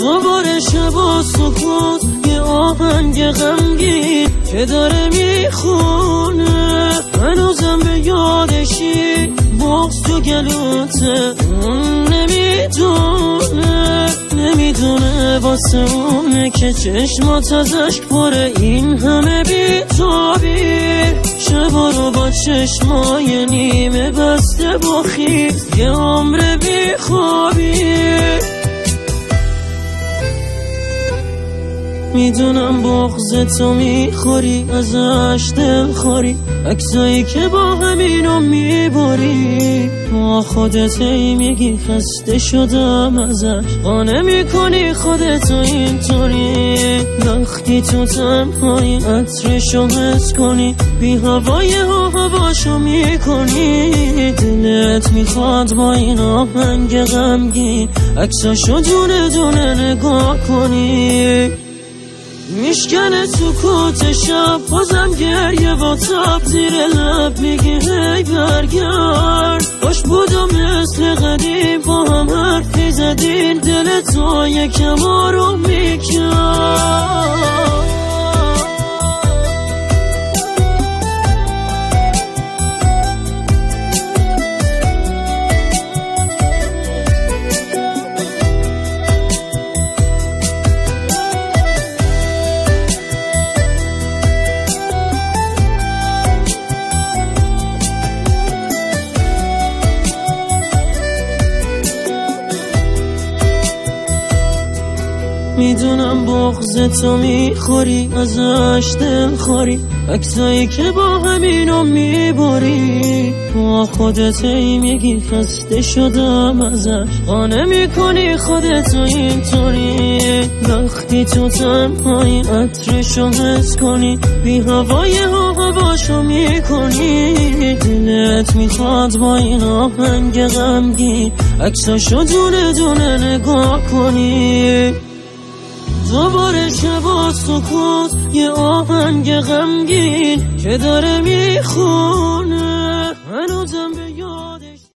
دوباره شب و سکوت یه آهنگ غمگین که داره میخونه، هنوزم به یادشی بغض تو گلوته. اون نمیدونه واسه اونه که چشمات از اشک پره، این همه بی‌تابی شبا رو با چشمای نیمه بسته با خیز یه عمر بیخوابی. میدونم بغض تو میخوری ازش دل خوری، عکسایی که با همینو میبری با خودت هی میگی خسته شدم ازش، قانع میکنی خودتو اینطوری. وقتی تو تنهایی عطرشو حس کنی، بی هوای هواشو میکنی، دلت میخواد با این آهنگ غمگین عکساشو دونه دونه نگاه کنی. میشکنه سکوت شب بازم گریه و تاب زیر لب میگی هی برگرد، باش بودم مثل قدیم با هم حرفی زدین، دل تو یکم آروم میکرد. میدونم بغض تو میخوری ازش دل خوری، عکسایی که با همینو میبری با خودت هی میگی خسته شدم ازش، قانع میکنی خودتو اینطوری. وقتی تو تنهایی عطرشو حس کنی، بی هوای هواشو میکنی، دلت میخواد با این آهنگ غمگین عکساشو دونه دونه نگاه کنی. دوباره شب و سکوت یه آهنگ غمگین که داره میخونه.